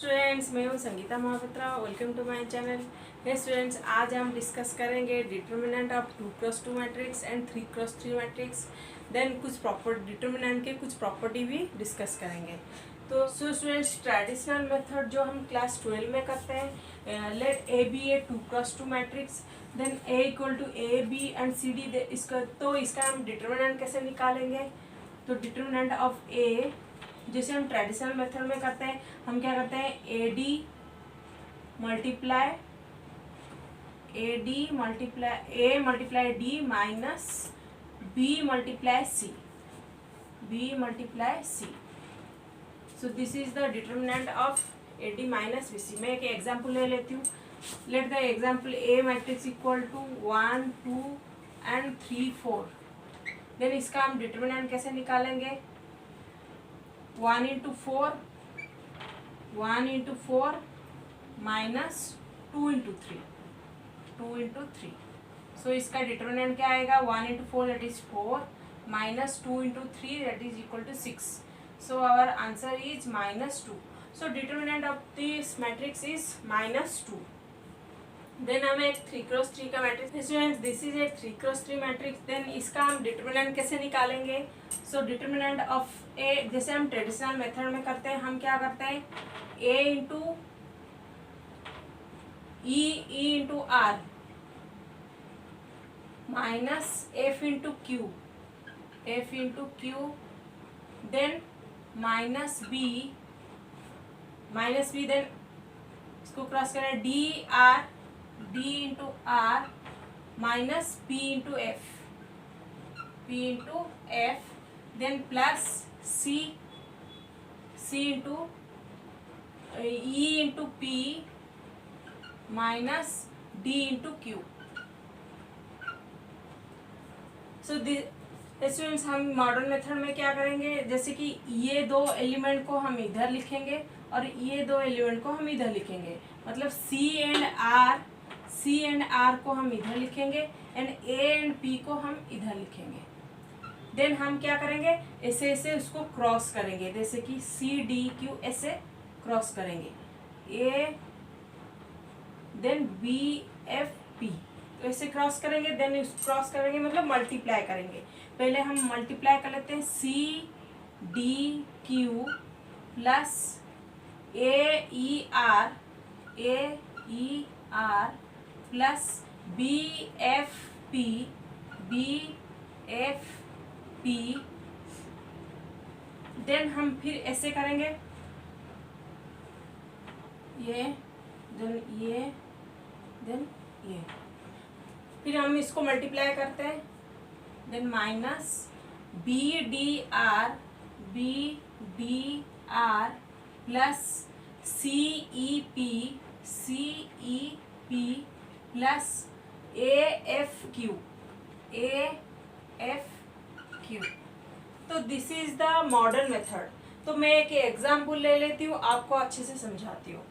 Students, मैं हूँ Sangeeta Mahapatra. Welcome to my channel. Hey students, आज हम डिस्कस करेंगे determinant of 2x2 matrix and 3x3 matrix. Then कुछ प्रॉपर डिटर्मिनेंट के कुछ प्रॉपर्टी भी डिस्कस करेंगे। तो स्टूडेंट्स, ट्रेडिशनल मेथड जो हम क्लास 12 में करते हैं, let A be a 2x2 matrix, then A equal to A B and C D. इसका हम डिटर्मिनेंट कैसे निकालेंगे? तो डिटर्मिनेंट ऑफ ए जैसे हम ट्रेडिशनल मेथड में करते हैं, हम क्या करते हैं, A D multiply A multiply D minus B multiply C. So this is the determinant of A D minus B C. मैं एक एग्जाम्पल ले लेती हूँ। Let the example A matrix equal to 1 2 and 3 4। Then इसका हम determinant कैसे निकालेंगे? 1 into 4 minus 2 into 3। सो इसका डिटर्मिनेंट क्या आएगा? 1 into 4 that is 4 minus 2 into 3 that is equal to 6. So our answer is -2. So determinant of this matrix is -2. Then हमें एक 3x3 का मैट्रिक्स, स्टूडेंट्स दिस इज एक 3x3 मैट्रिक्स। देन इसका हम determinant कैसे निकालेंगे? सो डिटर्मिनेंट ऑफ ए जैसे हम ट्रेडिशनल मेथड में करते हैं, हम क्या करते हैं, a into e into r minus f into q then minus b then इसको क्रॉस करें d into r minus p into f then plus c into e into p minus d into q. So students, हम modern method में क्या करेंगे, जैसे कि ये दो एलिमेंट को हम इधर लिखेंगे और ये दो एलिमेंट को हम इधर लिखेंगे। मतलब सी एंड आर को हम इधर लिखेंगे एंड ए एंड पी को हम इधर लिखेंगे। देन हम क्या करेंगे, ऐसे उसको क्रॉस करेंगे, जैसे कि सी डी क्यू ऐसे क्रॉस करेंगे, A then B f P, तो ऐसे क्रॉस करेंगे। देन क्रॉस करेंगे मतलब मल्टीप्लाई करेंगे। पहले हम मल्टीप्लाई कर लेते हैं, c d q plus a e r plus b f p then हम फिर ऐसे करेंगे, ये देन ये फिर हम इसको मल्टीप्लाई करते हैं। Then minus b d r plus c e p plus a f q. तो this is the modern method. तो मैं एक एग्जाम्पल ले लेती हूँ, आपको अच्छे से समझाती हूँ।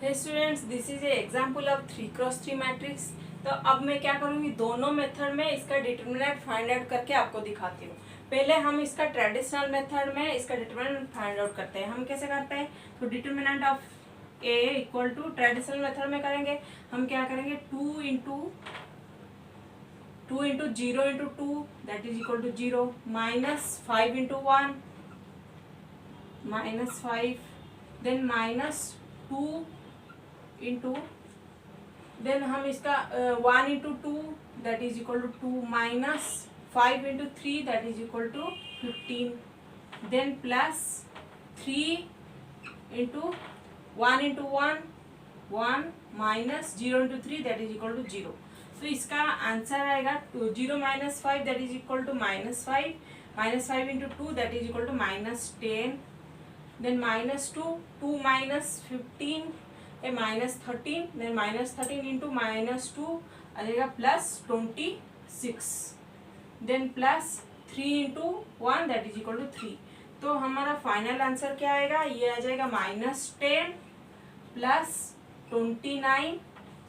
Hey students, this is a example of 3x3 matrix. तो अब मैं क्या करूँगी, दोनों मेथड में इसका डिटर्मिनेंट फाइंड आउट करके आपको दिखाती हूँ। पहले हम इसका ट्रेडिशनल मेथड में इसका डिटर्मिनेंट फाइंड आउट करते हैं। हम कैसे करते हैं, तो determinant of A equal to traditional method में करेंगे, हम क्या करेंगे, 2 into 0 into 2 that is equal to 0 minus 5 into 1 minus 5 then minus 2 into then हम इसका 1 into 2 that is equal to 2 minus 5 into 3 that is equal to 15 then plus 3 into 1 into 1 minus 0 into 3 that is equal to 0। तो इसका answer आएगा 0 minus 5 that is equal to -5 into 2 that is equal to -10 then -2 minus 15 -13 then -13 into -2 आ जाएगा +26 then plus 3 into 1 that is equal to 3। तो हमारा final answer क्या आएगा, ये आ जाएगा -10 प्लस 29।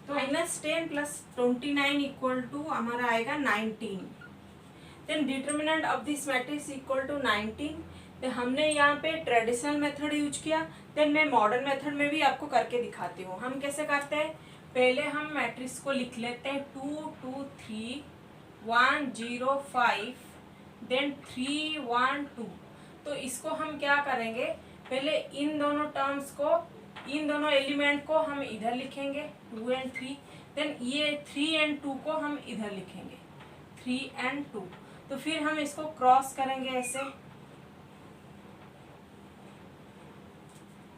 तो -10 प्लस 29 इक्वल टू हमारा आएगा 19। Then determinant of this matrix equal to 19। तो हमने यहाँ पे ट्रेडिशनल मेथड यूज किया, देन मैं मॉडर्न मेथड में भी आपको करके दिखाती हूँ। हम कैसे करते हैं, पहले हम मैट्रिक्स को लिख लेते हैं 2 2 3 1 0 5 देन 3 1 2। तो इसको हम क्या करेंगे, पहले इन दोनों टर्म्स को, इन दोनों एलिमेंट को हम इधर लिखेंगे 2 and 3, देन ये 3 and 2 को हम इधर लिखेंगे 3 and 2। तो फिर हम इसको क्रॉस करेंगे ऐसे,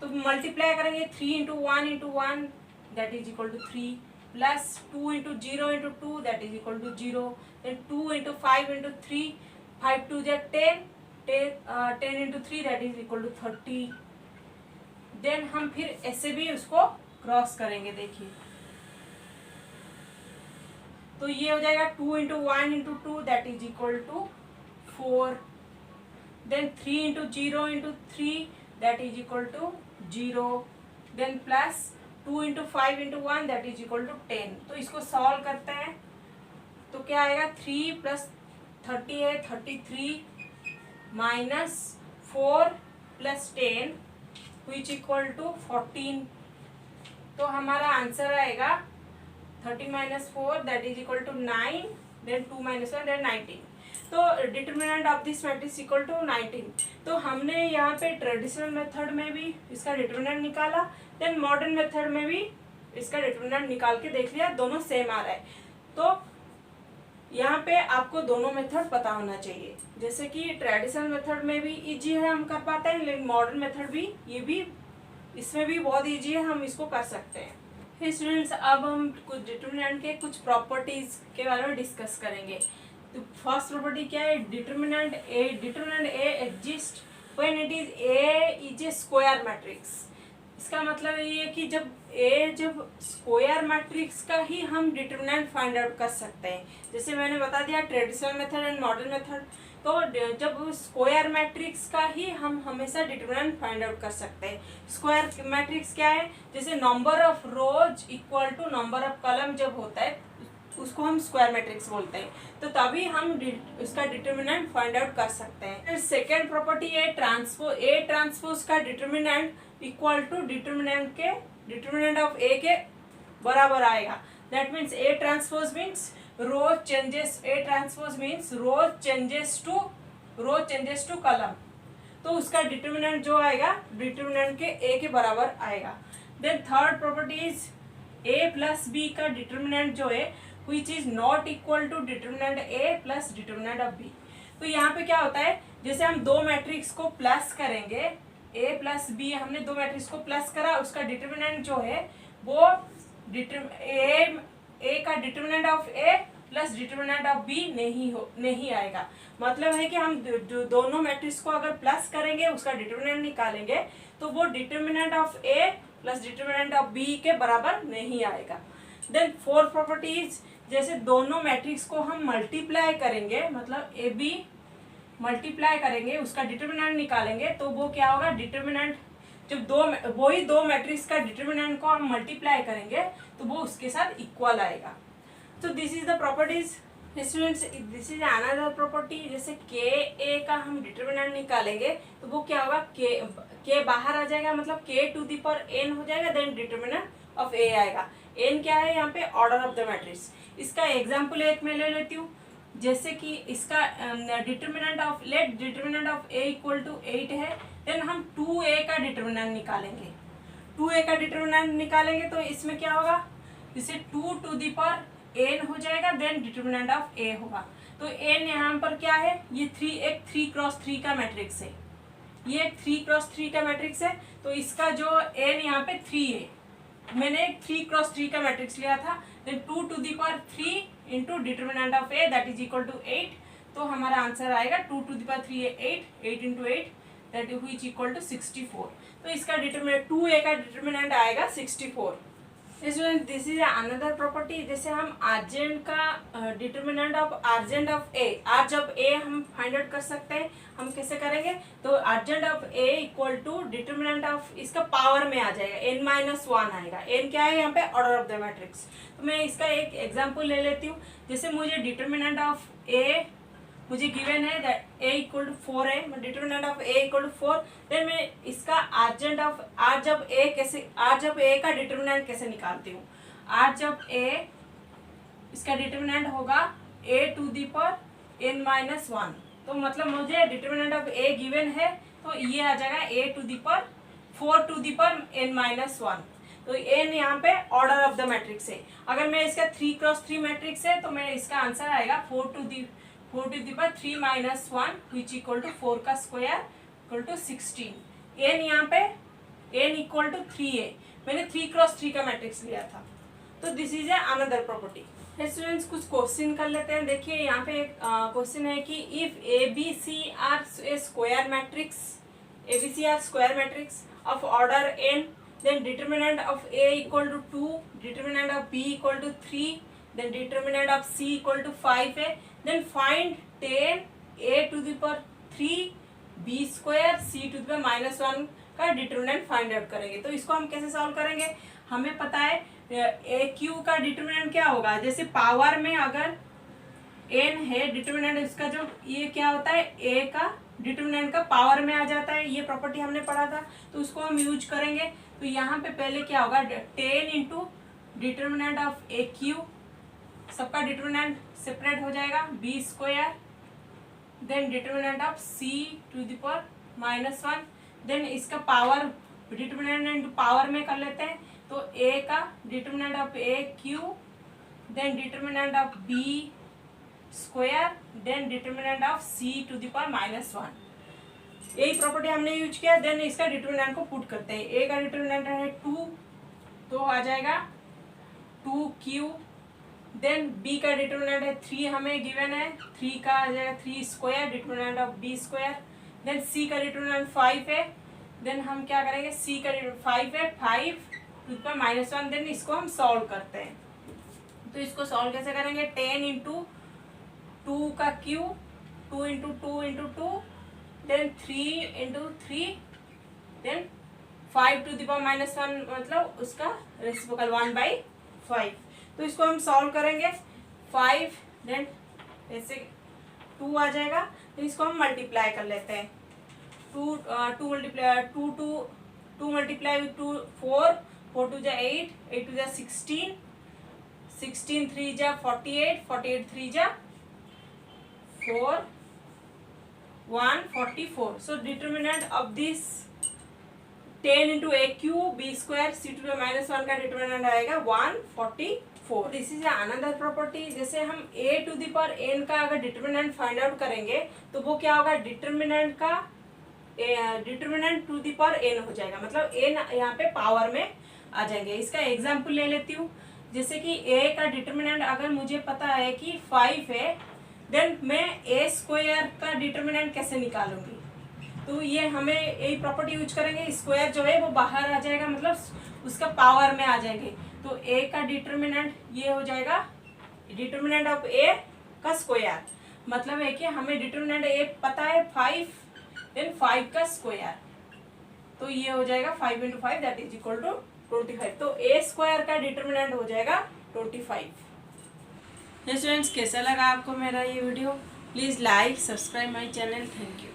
तो मल्टीप्लाई करेंगे 3 into 1 into 1 that is equal to 3 plus 2 into 0 into 2 that is equal to 0, then 2 into 5 into 3 5 2 जा 10 10 into 3 that is equal to 30। Then हम फिर ऐसे भी उसको क्रॉस करेंगे, देखिए तो ये हो जाएगा 2 into 1 into 2 that is equal to 4, then 3 into 0 into 3 that is equal to 0, then plus 2 into 5 into 1 that is equal to 10। तो इसको सॉल्व करते हैं तो क्या आएगा, 3 प्लस 30 है 33 minus 4 plus 10 which equal to 14। तो हमारा आंसर आएगा 30 minus 4 that is equal to 9, then 2 minus 1 then 19। तो determinant of this matrix equal to 19। तो हमने यहाँ पे ट्रेडिशनल मेथड में भी इसका डिटरमिनेंट निकाला, देन मॉडर्न मेथड में भी इसका डिटरमिनेंट निकाल के देख लिया, दोनों सेम आ रहा है। तो यहाँ पे आपको दोनों मेथड पता होना चाहिए, जैसे कि ट्रेडिशनल मेथड में भी इजी है, हम कर पाते हैं, लेकिन मॉडर्न मेथड भी, ये भी इसमें भी बहुत इजी है, हम इसको कर सकते हैं। फिर स्टूडेंट्स अब हम कुछ डिटरमिनेंट के कुछ प्रॉपर्टीज के बारे में डिस्कस करेंगे। तो फर्स्ट प्रॉपर्टी क्या है, determinant A exist when it is a is a square matrix. इसका मतलब ये है कि जब स्क्वायर मैट्रिक्स का ही हम डिटरमिनेंट फाइंड आउट कर सकते हैं। जैसे मैंने बता दिया traditional method and modern method, तो जब स्क्वायर मैट्रिक्स का ही हम हमेशा डिटरमिनेंट फाइंड आउट कर सकते हैं। स्क्वायर मैट्रिक्स क्या है, जैसे number of rows equal to number of column जब होता है उसको हम स्क्वायर मैट्रिक्स बोलते हैं, तो तभी हम उसका डिटरमिनेंट फाइंड आउट कर सकते हैं। सेकेंड प्रॉपर्टी है ए ट्रांसपोज का determinant equal to determinant of a के बराबर आएगा। That means a transpose means row changes to column, तो उसका डिटरमिनेंट जो आएगा डिटरमिनेंट के ए के बराबर आएगा। Then third property is A plus B का डिटरमिनेंट जो है which is not equal to determinant A plus determinant of B। तो यहाँ पे क्या होता है, जैसे हम दो मैट्रिक्स को प्लस करेंगे A प्लस B, हमने दो मैट्रिक्स को प्लस करा, उसका डिटरमिनेंट जो है वो A का determinant of A plus determinant of B नहीं आएगा। मतलब है कि हम दोनों मैट्रिक्स को अगर प्लस करेंगे उसका डिटरमिनेंट निकालेंगे तो वो determinant of A plus determinant of B के बराबर नहीं आएगा। देन फोर्थ प्रॉपर्टीज, जैसे दोनों मैट्रिक्स को हम मल्टीप्लाई करेंगे, मतलब ए बी मल्टीप्लाई करेंगे उसका डिटरमिनेंट निकालेंगे, तो वो क्या होगा, डिटरमिनेंट जब वही दो मैट्रिक्स का डिटरमिनेंट को हम मल्टीप्लाई करेंगे तो वो उसके साथ इक्वल आएगा। तो this is the properties students. This is another property, जैसे के ए का हम डिटरमिनेंट निकालेंगे तो वो क्या होगा, के बाहर आ जाएगा, मतलब के टू द पावर एन हो जाएगा, देन डिटरमिनेंट ऑफ ए आएगा। एन क्या है यहाँ पे, ऑर्डर ऑफ द मैट्रिक्स। इसका एग्जाम्पल एक मैं ले लेती हूँ, जैसे कि इसका determinant of A equal to 8 है, देन हम 2a का डिटरमिनेंट निकालेंगे। 2a का डिटरमिनेंट निकालेंगे तो इसमें क्या होगा, जैसे 2 टू द पावर n हो जाएगा, देन डिटरमिनेंट ऑफ a होगा। तो n यहाँ पर क्या है, ये एक 3x3 का मैट्रिक्स है, ये एक 3x3 का मैट्रिक्स है, तो इसका जो n यहाँ पे 3 है, मैंने एक 3x3 का मैट्रिक्स लिया था, then 2 to the power 3 into determinant of A that is equal to 8। तो हमारा आंसर आएगा 2 टू द पावर 3 है 8 into 8 that is equal to 64। तो इसका डिटरमिनेंट 2a का डिटरमिनेंट आएगा 64। Student this is another property, जैसे हम आर्जेंट का determinant of adjoint of a, adj of a हम फाइंड आउट कर सकते हैं। हम कैसे करेंगे, तो adjoint of A equal to determinant of, इसका पावर में आ जाएगा n-1 आएगा। n क्या है यहाँ पे, ऑर्डर ऑफ द मैट्रिक्स। तो मैं इसका एक एग्जांपल ले लेती हूँ, जैसे मुझे डिटरमिनेंट ऑफ ए मुझे गिवन है दैट a इक्वल टू 4 है, determinant of a equal to 4, then मैं इसका आर्जेंट ऑफ आर जब a का डिटरमिनेंट कैसे निकालती हूँ। आर जब a इसका डिटरमिनेंट होगा a टू दी पर n-1, तो मतलब मुझे डिटरमिनेंट ऑफ a गिवन है, तो ये आ जाएगा a टू दी पर 4 टू दी पर n-1। तो n यहाँ पे ऑर्डर ऑफ द मैट्रिक्स है। अगर मैं इसका 3x3 मैट्रिक्स है तो मैं इसका आंसर आएगा 4 टू दी पर 3-1 विच इक्वल टू 4 का स्क्वायर इक्वल टू 16। n यहाँ पे n इक्वल टू 3 है, मैंने 3x3 का मैट्रिक्स लिया था। तो this is another property. Students कुछ क्वेश्चन कर लेते हैं। देखिए यहाँ पे एक क्वेश्चन है कि if ABC are square matrix of order n, then determinant of A equal to 2, determinant of B equal to 3, then determinant of C equal to 5 है, then find 10 A to the power 3 B square C to the power -1 का determinant find out करेंगे। तो इसको हम कैसे solve करेंगे, हमें पता है ए क्यू का डिटरमिनेंट क्या होगा। जैसे पावर में अगर n है, डिटरमिनेंट इसका जो ये क्या होता है a का डिटरमिनेंट का पावर में आ जाता है, ये प्रॉपर्टी हमने पढ़ा था, तो उसको हम यूज करेंगे। तो यहाँ पे पहले क्या होगा 10 into determinant of A cube, सबका डिटरमिनेंट सेपरेट हो जाएगा b square, then determinant of c to the power -1, then इसका पावर डिटरमिनेंट इंटू पावर में कर लेते हैं, तो a का determinant of A cube, then determinant of b square, then determinant of c to the power -1। यही property हमने use किया। देन इसका डिटरमिनेंट को पुट करते हैं। a का डिटरमिनेंट है 2, तो आ जाएगा 2q, देन b का डिटरमिनेंट है 3, हमें गिवन है 3 का आ जाएगा 3 square, determinant of b square, then c का डिटरमिनेंट 5 है, देन हम क्या करेंगे c का 5 है 5 टू द पावर -1, देन इसको हम सॉल्व करते हैं। तो इसको सॉल्व कैसे करेंगे, 10 इंटू 2 का q, 2 into 2 into 2, then 3 into 3, then 5 to the power -1, मतलब उसका रेसिप्रोकल 1/5। तो इसको हम सॉल्व करेंगे 5, देन ऐसे 2 आ जाएगा, तो इसको हम मल्टीप्लाई कर लेते हैं। 2 मल्टीप्लाई विथ 2 4, 4 टू जा 8, 8 टू जा 16, 16 3 जा 48, 48 3 जा 4, 144। So determinant of this 10 into a cube b square c to the -1 का डिटरमिनेंट आएगा 144। This is another property. जैसे हम a to the power n का अगर डिटरमिनेंट फाइंड आउट करेंगे तो वो क्या होगा, determinant to the power n हो जाएगा, मतलब n यहाँ पे पावर में आ जाएंगे। इसका एग्जाम्पल ले लेती हूँ। जैसे कि a का डिटरमिनेंट अगर मुझे पता है कि 5 है, देन मैं a स्क्वायर का डिटरमिनेंट कैसे निकालूंगी, तो ये हमें यही प्रॉपर्टी यूज करेंगे। स्क्वायर जो है वो बाहर आ जाएगा, मतलब उसका पावर में आ जाएंगे। तो a का डिटरमिनेंट ये हो जाएगा डिटरमिनेंट ऑफ a का स्क्वायर, मतलब है कि हमें डिटरमिनेंट a पता है 5, देन 5 का स्क्वायर, तो ये हो जाएगा 5 into 5 that is equal to 25। तो a स्क्वायर का डिटरमिनेंट हो जाएगा 25। स्टूडेंट्स कैसा लगा आपको मेरा ये video, please like subscribe my channel. Thank you.